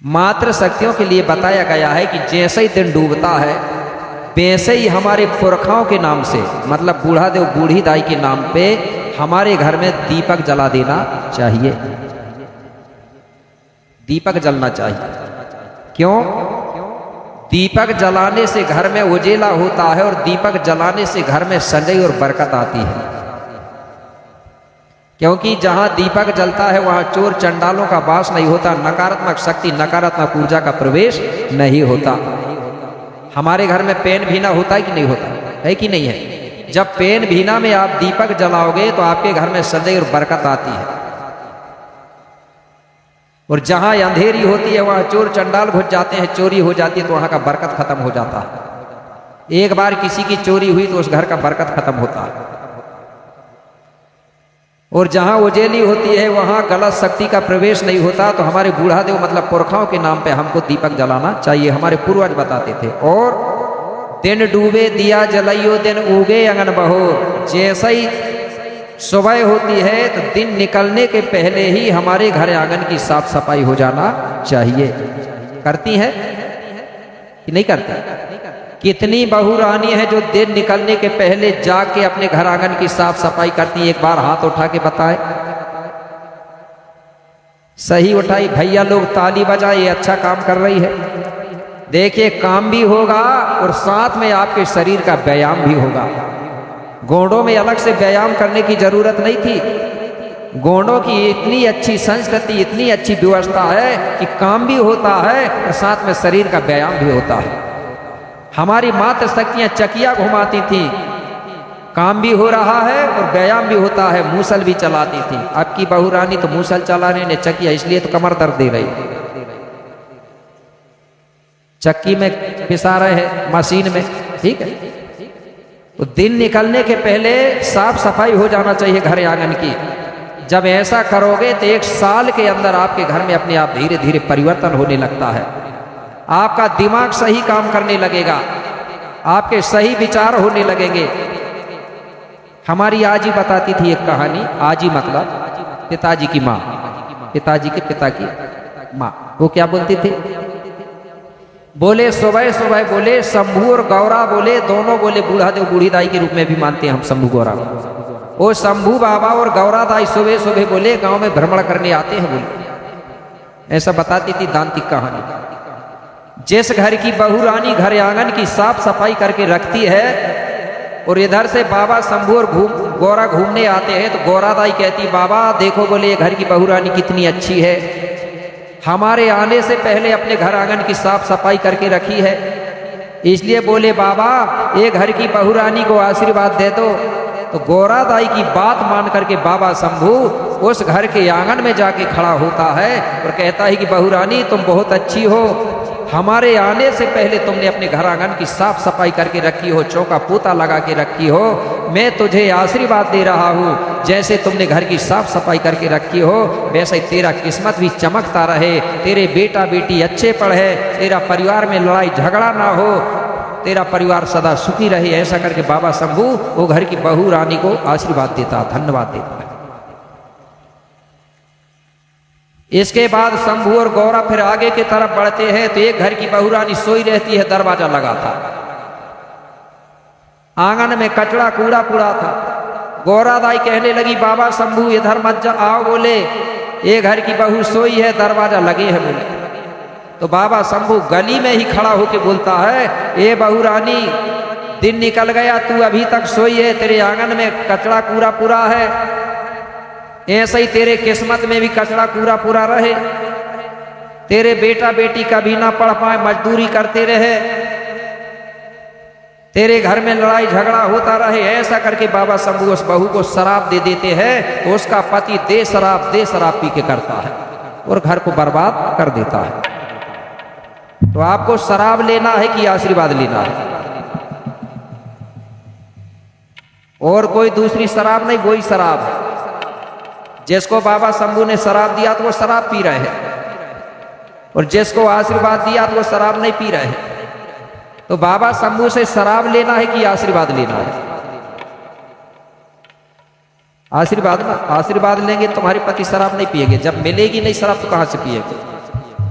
मात्र शक्तियों के लिए बताया गया है कि जैसे ही दिन डूबता है वैसे ही हमारे पुरखाओं के नाम से, मतलब बूढ़ा देव बूढ़ी दाई के नाम पे हमारे घर में दीपक जला देना चाहिए। दीपक जलना चाहिए। क्यों? दीपक जलाने से घर में उजेला होता है और दीपक जलाने से घर में संजय और बरकत आती है। क्योंकि जहां दीपक जलता है वहां चोर चंडालों का वास नहीं होता, नकारात्मक शक्ति नकारात्मक ऊर्जा का प्रवेश नहीं होता। हमारे घर में पेन भीना होता है कि नहीं होता है कि नहीं है? जब पेन भीना में आप दीपक जलाओगे तो आपके घर में संजय और बरकत आती है। और जहां अंधेरी होती है वहां चोर चंडाल घुस जाते हैं, चोरी हो जाती है तो वहां का बरकत खत्म हो जाता है। एक बार किसी की चोरी हुई तो उस घर का बरकत खत्म होता है। और जहां उजेली होती है वहां गलत शक्ति का प्रवेश नहीं होता। तो हमारे बूढ़ा देव मतलब पुरखाओं के नाम पे हमको दीपक जलाना चाहिए, हमारे पूर्वज बताते थे। और दिन डूबे दिया जलाइयो दिन उगे अंगन बहोर, जैसे ही सुबह होती है तो दिन निकलने के पहले ही हमारे घर आंगन की साफ सफाई हो जाना चाहिए। करती है कि नहीं करती? कितनी बहू रानी है जो दिन निकलने के पहले जाग के अपने घर आंगन की साफ सफाई करती है? एक बार हाथ उठा के बताए। सही उठाई भैया लोग, ताली बजाए, ये अच्छा काम कर रही है। देखिए काम भी होगा और साथ में आपके शरीर का व्यायाम भी होगा। गोंडों में अलग से व्यायाम करने की जरूरत नहीं थी। गोंडों की इतनी अच्छी संस्कृति, इतनी अच्छी व्यवस्था है कि काम भी होता है और साथ में शरीर का व्यायाम भी होता है। हमारी मात्र शक्तियां चकिया घुमाती थी, काम भी हो रहा है और व्यायाम भी होता है, मूसल भी चलाती थी। अब की बहू रानी तो मूसल चला रहे ने चकिया, इसलिए तो कमर दर्द दे रही। चक्की में पिसा रहे हैं, मशीन में, ठीक है। तो दिन निकलने के पहले साफ सफाई हो जाना चाहिए घर आंगन की। जब ऐसा करोगे तो 1 साल के अंदर आपके घर में अपने आप धीरे धीरे परिवर्तन होने लगता है। आपका दिमाग सही काम करने लगेगा, आपके सही विचार होने लगेंगे। हमारी आजी बताती थी एक कहानी। आजी मतलब पिताजी की माँ, पिताजी के पिता की माँ। वो क्या बोलती थी? बोले सुबह सुबह बोले शंभू और गौरा बोले, दोनों बोले बूढ़ा देव बूढ़ी दाई के रूप में भी मानते हैं हम शंभू गौरा। वो शंभू बाबा और गौरा दाई सुबह सुबह बोले गांव में भ्रमण करने आते हैं बोले। ऐसा बताती थी दांतिक कहानी। जिस घर की बहू रानी घर आंगन की साफ सफाई करके रखती है और इधर से बाबा शंभू और गौरा घूमने आते हैं तो गौरा दाई कहती बाबा देखो बोले ये घर की बहू रानी कितनी अच्छी है, हमारे आने से पहले अपने घर आंगन की साफ सफाई करके रखी है। इसलिए बोले बाबा ये घर की बहू रानी को आशीर्वाद दे दो। तो गौरा दाई की बात मान करके बाबा शंभू उस घर के आंगन में जाके खड़ा होता है और कहता है कि बहू रानी तुम बहुत अच्छी हो, हमारे आने से पहले तुमने अपने घर आंगन की साफ सफाई करके रखी हो, चौका पोता लगा के रखी हो। मैं तुझे आशीर्वाद दे रहा हूँ, जैसे तुमने घर की साफ सफाई करके रखी हो वैसे ही तेरा किस्मत भी चमकता रहे, तेरे बेटा बेटी अच्छे पढ़े, तेरा परिवार में लड़ाई झगड़ा ना हो, तेरा परिवार सदा सुखी रहे। ऐसा करके बाबा शंभू वो घर की बहू रानी को आशीर्वाद देता, धन्यवाद देता। इसके बाद शंभू और गौरा फिर आगे की तरफ बढ़ते हैं तो एक घर की बहू रानी सोई रहती है, दरवाजा लगा था, आंगन में कचड़ा कूड़ा पड़ा था। गौरा दाई कहने लगी बाबा शंभू इधर मत आओ, बोले ये घर की बहू सोई है, दरवाजा लगे है बोले। तो बाबा शंभू गली में ही खड़ा होके बोलता है ए बहू रानी दिन निकल गया, तू अभी तक सोई है, तेरे आंगन में कचड़ा कूड़ा पूरा है, ऐसे ही तेरे किस्मत में भी कचड़ा कूड़ा पूरा रहे, तेरे बेटा बेटी कभी ना पढ़ पाए, मजदूरी करते रहे, तेरे घर में लड़ाई झगड़ा होता रहे। ऐसा करके बाबा शंभू उस बहू को शराब दे देते हैं तो उसका पति दे शराब पी के करता है और घर को बर्बाद कर देता है। तो आपको शराब लेना है कि आशीर्वाद लेना है? और कोई दूसरी शराब नहीं, वही शराब है। जिसको बाबा शंभू ने शराब दिया तो वो शराब पी रहे हैं और जिसको आशीर्वाद दिया तो वो शराब नहीं पी रहे हैं। तो बाबा शंभू से शराब लेना है कि आशीर्वाद लेना है? आशीर्वाद ना। आशीर्वाद लेंगे तुम्हारे पति शराब नहीं पिएंगे, जब मिलेगी नहीं शराब तो कहां से पिएंगे?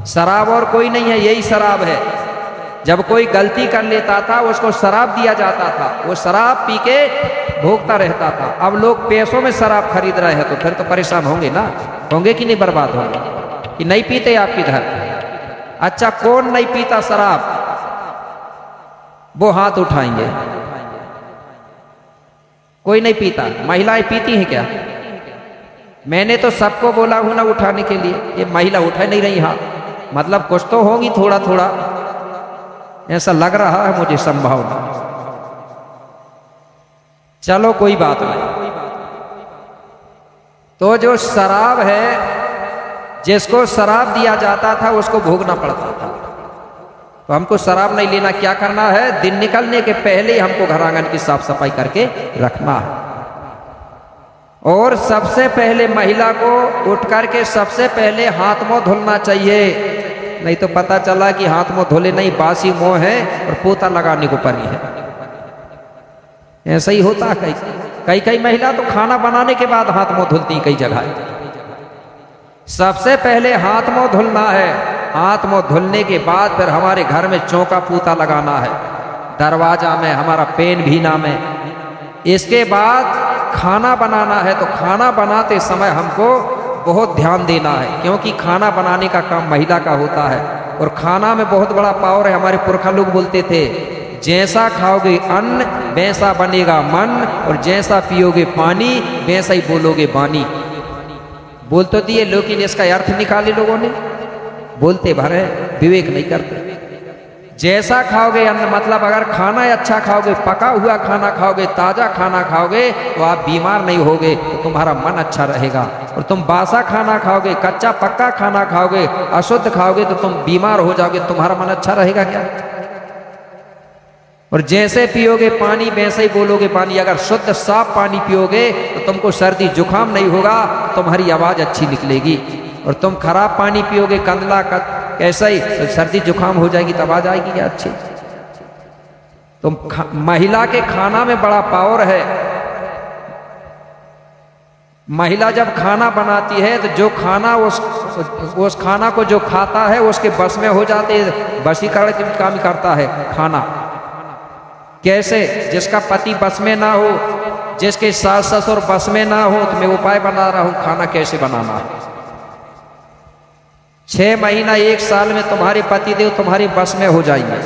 शराब और कोई नहीं है, यही शराब है। जब कोई गलती कर लेता था उसको शराब दिया जाता था, वो शराब पी के भोगता रहता था। अब लोग पैसों में शराब खरीद रहे हैं तो फिर तो परेशान होंगे ना, होंगे कि नहीं, बर्बाद होंगे कि नहीं पीते आप किधर? अच्छा, कौन नहीं पीता शराब? वो हाथ उठाएंगे। कोई नहीं पीता। महिलाएं पीती हैं क्या? मैंने तो सबको बोला हूं ना उठाने के लिए, ये महिला उठा नहीं रही हाथ, मतलब कुछ तो होगी थोड़ा थोड़ा, ऐसा लग रहा है मुझे संभावना। चलो कोई बात नहीं। तो जो शराब है, जिसको शराब दिया जाता था उसको भोगना पड़ता था। तो हमको शराब नहीं लेना, क्या करना है? दिन निकलने के पहले ही हमको घर आंगन की साफ सफाई करके रखना है। और सबसे पहले महिला को उठ करके सबसे पहले हाथ मुंह धुलना चाहिए, नहीं तो पता चला कि हाथ मुंह धुले नहीं, बासी मुंह है और पोता लगाने को पड़ी है। ऐसा ही होता है। कई महिला तो खाना बनाने के बाद हाथ मुंह धुलती, कई जगह। सबसे पहले हाथ मुंह धुलना है। हाथ मुंह धुलने के बाद फिर हमारे घर में चौका पूता लगाना है, दरवाजा में, हमारा पेन भीना में। इसके बाद खाना बनाना है। तो खाना बनाते समय हमको बहुत ध्यान देना है, क्योंकि खाना बनाने का काम महिला का होता है। और खाना में बहुत बड़ा पावर है। हमारे पुरखा लोग बोलते थे, जैसा खाओगे अन्न वैसा बनेगा मन, और जैसा पियोगे पानी वैसा ही बोलोगे बानी। बोल तो दिए, लेकिन इसका अर्थ निकाले लोगों ने, बोलते भर है, विवेक नहीं करते। जैसा खाओगे अन्न, मतलब अगर खाना अच्छा खाओगे, पका हुआ खाना खाओगे, ताजा खाना खाओगे, तो आप बीमार नहीं होगे, तो तुम्हारा मन अच्छा रहेगा। और तुम बासा खाना खाओगे, कच्चा पक्का खाना खाओगे, अशुद्ध खाओगे, तो तुम बीमार हो जाओगे, तुम्हारा मन अच्छा रहेगा क्या? और जैसे पियोगे पानी वैसे ही बोलोगे पानी। अगर शुद्ध साफ पानी पियोगे तो तुमको सर्दी जुकाम नहीं होगा, तुम्हारी आवाज अच्छी निकलेगी। और तुम खराब पानी पियोगे, कंदला कैसा ही, तो सर्दी जुकाम हो जाएगी, तो आवाज आएगी क्या अच्छी? तो महिला के खाना में बड़ा पावर है। महिला जब खाना बनाती है तो जो खाना उस खाना को जो खाता है उसके बस में हो जाते, वशीकरण का काम करता है खाना। कैसे? जिसका पति बस में ना हो, जिसके सास ससुर बस में ना हो, तो मैं उपाय बना रहा हूं खाना कैसे बनाना है। 6 महीना 1 साल में तुम्हारे पति देव तुम्हारी बस में हो जाएंगे।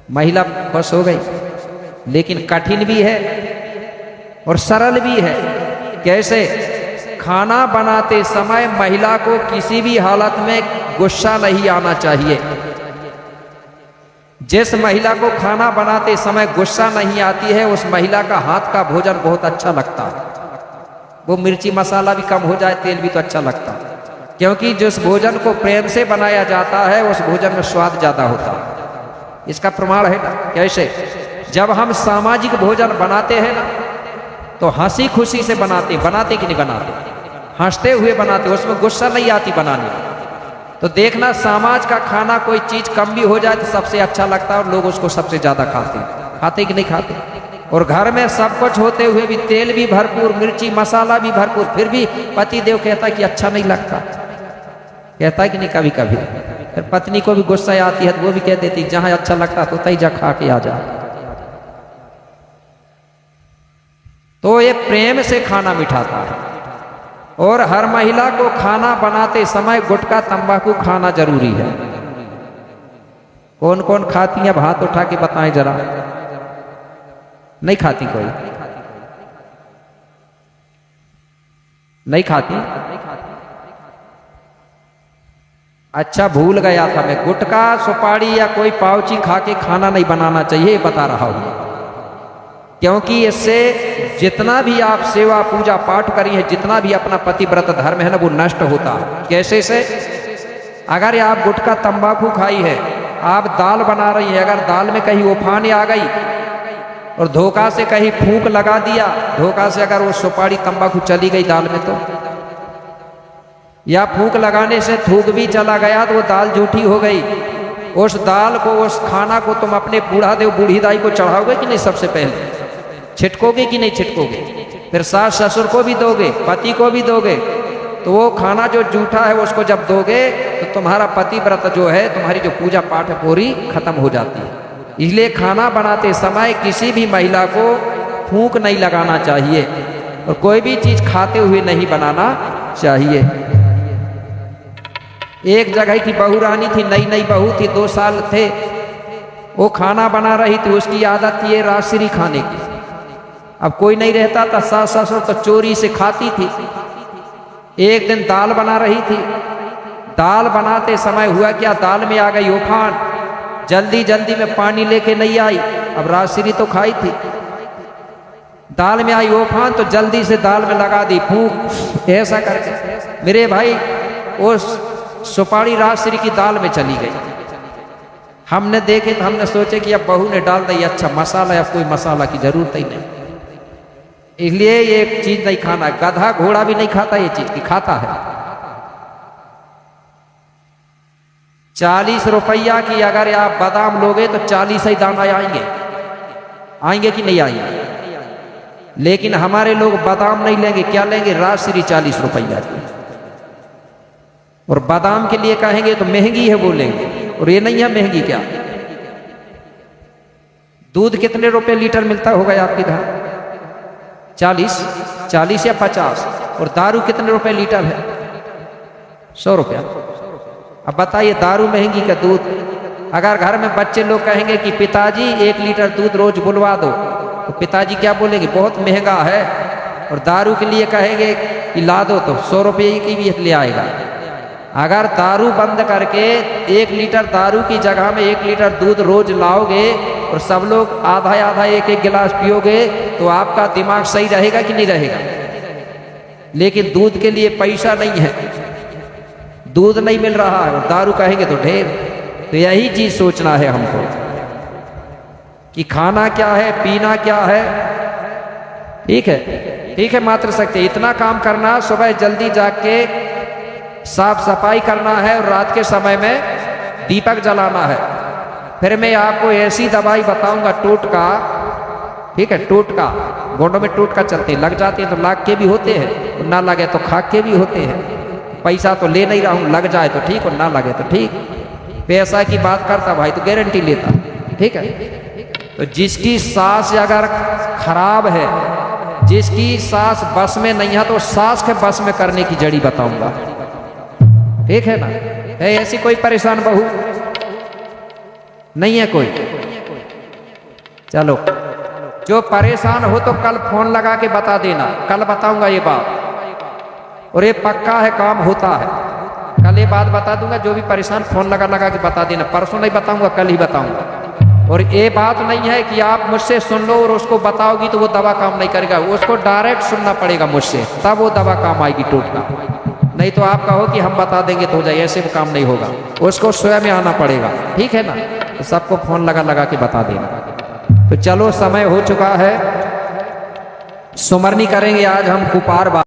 महिला बस हो गई। लेकिन कठिन भी है और सरल भी है। कैसे? खाना बनाते समय महिला को किसी भी हालत में गुस्सा नहीं आना चाहिए। जिस महिला को खाना बनाते समय गुस्सा नहीं आती है, उस महिला का हाथ का भोजन बहुत अच्छा लगता है। वो मिर्ची मसाला भी कम हो जाए, तेल भी तो अच्छा लगता है, क्योंकि जिस भोजन को प्रेम से बनाया जाता है उस भोजन में स्वाद ज्यादा होता है। इसका प्रमाण है ना। कैसे? जब हम सामाजिक भोजन बनाते हैं ना, तो हंसी खुशी से बनाते कि नहीं बनाते? हंसते हुए बनाते, उसमें गुस्सा नहीं आती बनाने में। तो देखना, समाज का खाना कोई चीज कम भी हो जाए तो सबसे अच्छा लगता है और लोग उसको सबसे ज्यादा खाते कि नहीं खाते? और घर में सब कुछ होते हुए भी, तेल भी भरपूर, मिर्ची मसाला भी भरपूर, फिर भी पति देव कहता कि अच्छा नहीं लगता। कहता है कि नहीं कभी कभी? फिर पत्नी को भी गुस्सा आती है तो वो भी कह देती जहां अच्छा लगता तो तई जा खा के आ जा। तो ये प्रेम से खाना मिठाता है। और हर महिला को खाना बनाते समय गुटखा तंबाकू खाना जरूरी है। कौन कौन खाती है? हाथ उठा के बताएं जरा। नहीं खाती कोई? नहीं खाती? अच्छा, भूल गया था मैं, गुटखा सुपारी या कोई पाउची खा के खाना नहीं बनाना चाहिए, बता रहा हूं। क्योंकि इससे जितना भी आप सेवा पूजा पाठ करी है, जितना भी अपना पतिव्रत धर्म है ना, वो नष्ट होता है। कैसे से? अगर आप गुटखा तंबाकू खाई है, आप दाल बना रही है, अगर दाल में कहीं उफान आ गई और धोखा से कहीं फूंक लगा दिया, धोखा से अगर वो सुपारी तंबाकू चली गई दाल में, तो या फूंक लगाने से थूक भी चला गया तो वो दाल झूठी हो गई। उस दाल को, उस खाना को तुम अपने बूढ़ा देव बूढ़ी दाई को चढ़ाओगे कि नहीं? सबसे पहले छिटकोगे कि नहीं छिटकोगे? फिर सास ससुर को भी दोगे, पति को भी दोगे, तो वो खाना जो जूठा है उसको जब दोगे तो तुम्हारा पति व्रत जो है, तुम्हारी जो पूजा पाठ है पूरी खत्म हो जाती है। इसलिए खाना बनाते समय किसी भी महिला को फूंक नहीं लगाना चाहिए और कोई भी चीज खाते हुए नहीं बनाना चाहिए। एक जगह थी बहू रानी थी, नई नई बहू थी, 2 साल थे, वो खाना बना रही थी, उसकी आदत थी राजश्री खाने की। अब कोई नहीं रहता था, सास ससुर तो चोरी से खाती थी। एक दिन दाल बना रही थी, दाल बनाते समय हुआ क्या, दाल में आ गई उफान, जल्दी जल्दी में पानी लेके नहीं आई। अब राजश्री तो खाई थी, दाल में आई उफान तो जल्दी से दाल में लगा दी फूंक, ऐसा करके मेरे भाई वो सुपारी राजश्री की दाल में चली गई। हमने देखे तो हमने सोचे कि अब बहू ने डाल दी अच्छा मसाला, अब कोई मसाला की जरूरत ही नहीं। इसलिए ये चीज नहीं खाना, गधा घोड़ा भी नहीं खाता ये चीज की, खाता है। 40 रुपया की अगर आप बादाम लोगे तो 40 ही दाना आएंगे, आएंगे कि नहीं आएंगे। लेकिन हमारे लोग बादाम नहीं लेंगे, क्या लेंगे, राजश्री 40 रुपया की। और बादाम के लिए कहेंगे तो महंगी है बोलेंगे, और ये नहीं है महंगी क्या। दूध कितने रुपए लीटर मिलता होगा आपके इधर, 40 या 50। और दारू कितने रुपए लीटर है, 100 रुपया। अब बताइए दारू महंगी का दूध। अगर घर में बच्चे लोग कहेंगे कि पिताजी 1 लीटर दूध रोज बुलवा दो, तो पिताजी क्या बोलेंगे, बहुत महंगा है। और दारू के लिए कहेंगे कि ला दो, तो 100 रुपये की भी ले आएगा। अगर दारू बंद करके 1 लीटर दारू की जगह में 1 लीटर दूध रोज लाओगे और सब लोग आधा आधा 1-1 गिलास पियोगे तो आपका दिमाग सही रहेगा कि नहीं रहेगा। लेकिन दूध के लिए पैसा नहीं है, दूध नहीं मिल रहा है और दारू कहेंगे तो ढेर। तो यही चीज सोचना है हमको कि खाना क्या है, पीना क्या है। ठीक है, ठीक है मातृशक्ति, इतना काम करना, सुबह जल्दी जाग के साफ सफाई करना है और रात के समय में दीपक जलाना है। फिर मैं आपको ऐसी दवाई बताऊंगा टोटका, ठीक है, टोटका, गोंडों में टोटका चलते, लग जाते हैं तो लाग के भी होते हैं, ना लगे तो खाक के भी होते हैं। पैसा तो ले नहीं रहा हूं, लग जाए तो ठीक और ना लगे तो ठीक। पैसा की बात करता भाई तो गारंटी लेता, ठीक है। तो जिसकी सांस अगर खराब है, जिसकी सांस बस में नहीं है, तो सांस के बस में करने की जड़ी बताऊंगा, ठीक है ना। है ऐसी कोई परेशान बहू नहीं है कोई, चलो जो परेशान हो तो कल फोन लगा के बता देना, कल बताऊंगा ये बात। और ये पक्का है, काम होता है, कल ये बात बता दूंगा। जो भी परेशान फोन लगा के बता देना, परसों नहीं बताऊंगा, कल ही बताऊंगा। और ये बात नहीं है कि आप मुझसे सुन लो और उसको बताओगी तो वो दवा काम नहीं करेगा, उसको डायरेक्ट सुनना पड़ेगा मुझसे, तब वो दवा काम आएगी टोटका। नहीं तो आप कहो कि हम बता देंगे तो हो जाए, ऐसे काम नहीं होगा, उसको स्वयं आना पड़ेगा, ठीक है ना। तो सबको फोन लगा के बता देना। तो चलो समय हो चुका है, सुमरनी करेंगे आज हम कुपार।